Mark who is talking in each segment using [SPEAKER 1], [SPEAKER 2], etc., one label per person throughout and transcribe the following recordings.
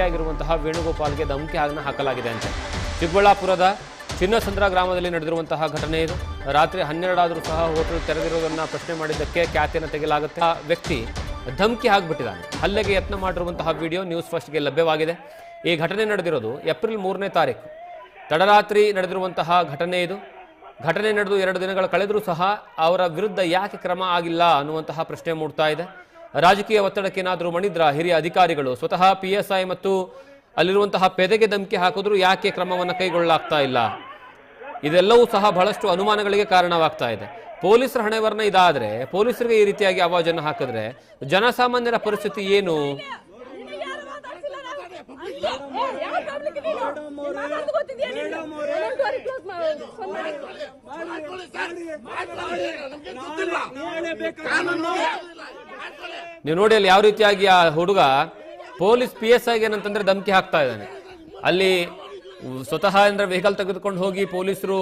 [SPEAKER 1] ಆಗಿರುವಂತಹ ವೇಣುಗೋಪಾಲ್ಗೆ ಧಮಕಿ ಹಾಕಲಾಗಿದೆ ಅಂತ ಚಿಕ್ಕಬಳ್ಳಾಪುರದ ಚಿನ್ನಸಂದ್ರ ಗ್ರಾಮದಲ್ಲಿ ನಡೆದಿರುವಂತಹ ಘಟನೆ ಇದು. ರಾತ್ರಿ 12 ಆದರೂ ಸಹ ಹೋಟೆಲ್ ತೆರೆದಿರುವುದನ್ನು ಪ್ರಶ್ನೆ ಮಾಡಿದ್ದಕ್ಕೆ ಖ್ಯಾತಿಯನ್ನು ತೆಗೆಯಲಾಗುತ್ತೆ. ಆ ವ್ಯಕ್ತಿ ಧಮಕಿ ಹಾಕಿಬಿಟ್ಟಿದ್ದಾನೆ. ಹಲ್ಲೆಗೆ ಯತ್ನ ಮಾಡಿರುವಂತಹ ವಿಡಿಯೋ ನ್ಯೂಸ್ ಫಸ್ಟ್ಗೆ ಲಭ್ಯವಾಗಿದೆ. ಈ ಘಟನೆ ನಡೆದಿರೋದು ಏಪ್ರಿಲ್ 3ನೇ ತಾರೀಕು ತಡರಾತ್ರಿ ನಡೆದಿರುವಂತಹ ಘಟನೆ ಇದು. ಘಟನೆ ನಡೆದು 2 ದಿನಗಳ ಕಳೆದರೂ ಸಹ ಅವರ ವಿರುದ್ಧ ಯಾಕೆ ಕ್ರಮ ಆಗಿಲ್ಲ ಅನ್ನುವಂತಹ ಪ್ರಶ್ನೆ ಮೂಡ್ತಾ ಇದೆ. ರಾಜಕೀಯ ಒತ್ತಡಕ್ಕೆ ಏನಾದರೂ ಮಣಿದ್ರ ಹಿರಿಯ ಅಧಿಕಾರಿಗಳು, ಸ್ವತಃ PSI ಮತ್ತು ಅಲ್ಲಿರುವಂತಹ ಪೆದೆಗೆ ಧಮಕಿ ಹಾಕಿದ್ರು ಯಾಕೆ ಕ್ರಮವನ್ನು ಕೈಗೊಳ್ಳಲಾಗ್ತಾ ಇಲ್ಲ? ಇದೆಲ್ಲವೂ ಸಹ ಬಹಳಷ್ಟು ಅನುಮಾನಗಳಿಗೆ ಕಾರಣವಾಗ್ತಾ ಇದೆ. ಪೊಲೀಸರ ಹಣೆವರ್ಣ ಇದಾದರೆ, ಪೊಲೀಸರಿಗೆ ಈ ರೀತಿಯಾಗಿ ಆವಾಜನ್ನು ಹಾಕಿದ್ರೆ ಜನಸಾಮಾನ್ಯರ ಪರಿಸ್ಥಿತಿ ಏನು? ನೀವು ನೋಡಿ ಅಲ್ಲಿ ಯಾವ ರೀತಿಯಾಗಿ ಆ ಹುಡುಗ ಪೊಲೀಸ್ PSIಗೆ ಏನಂತಂದ್ರೆ ಧಮಕಿ ಹಾಕ್ತಾ ಇದ್ದಾನೆ. ಅಲ್ಲಿ ಸ್ವತಃ ಅಂದ್ರೆ ವೆಹಿಕಲ್ ತೆಗೆದುಕೊಂಡು ಹೋಗಿ ಪೊಲೀಸರು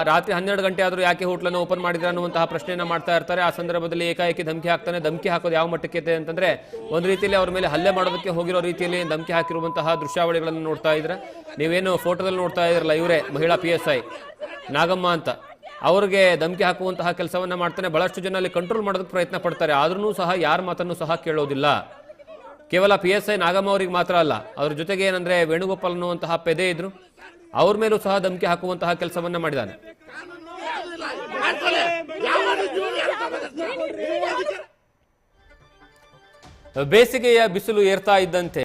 [SPEAKER 1] ರಾತ್ರಿ 12 ಗಂಟೆ ಆದರೂ ಯಾಕೆ ಹೋಟ್ಲನ್ನು ಓಪನ್ ಮಾಡಿದ್ರೆ ಅನ್ನುವಂತಹ ಪ್ರಶ್ನೆಯನ್ನ ಮಾಡ್ತಾ ಇರ್ತಾರೆ. ಆ ಸಂದರ್ಭದಲ್ಲಿ ಏಕಾಏಕಿ ಧಮಕಿ ಹಾಕ್ತಾನೆ. ಧಮಕಿ ಹಾಕೋದು ಯಾವ ಮಟ್ಟಕ್ಕೆ ಇದೆ ಅಂತಂದ್ರೆ ಒಂದು ರೀತಿಯಲ್ಲಿ ಅವ್ರ ಮೇಲೆ ಹಲ್ಲೆ ಮಾಡೋದಕ್ಕೆ ಹೋಗಿರೋ ರೀತಿಯಲ್ಲಿ ಧಮಕಿ ಹಾಕಿರುವಂತಹ ದೃಶ್ಯಾವಳಿಗಳನ್ನು ನೋಡ್ತಾ ಇದ್ರೆ, ನೀವೇನು ಫೋಟೋದಲ್ಲಿ ನೋಡ್ತಾ ಇದ್ರಲ್ಲ, ಇವರೇ ಮಹಿಳಾ PSI ನಾಗಮ್ಮ ಅಂತ, ಅವ್ರಿಗೆ ಧಮಕಿ ಹಾಕುವಂತಹ ಕೆಲಸವನ್ನ ಮಾಡ್ತಾನೆ. ಬಹಳಷ್ಟು ಜನ ಅಲ್ಲಿ ಕಂಟ್ರೋಲ್ ಮಾಡೋದಕ್ಕೆ ಪ್ರಯತ್ನ ಪಡ್ತಾರೆ, ಆದ್ರೂ ಸಹ ಯಾರ ಮಾತನ್ನು ಸಹ ಕೇಳೋದಿಲ್ಲ. ಕೇವಲ PSI ನಾಗಮ್ಮ ಅವರಿಗೆ ಮಾತ್ರ ಅಲ್ಲ, ಅದ್ರ ಜೊತೆಗೆ ಏನಂದ್ರೆ ವೇಣುಗೋಪಾಲ್ ಅನ್ನುವಂತಹ ಪೆದೆ ಇದ್ರು, ಅವ್ರ ಮೇಲೂ ಸಹ ಧಮಕಿ ಹಾಕುವಂತಹ ಕೆಲಸವನ್ನ ಮಾಡಿದ್ದಾನೆ. ಬೇಸಿಗೆಯ ಬಿಸಿಲು ಏರ್ತಾ ಇದ್ದಂತೆ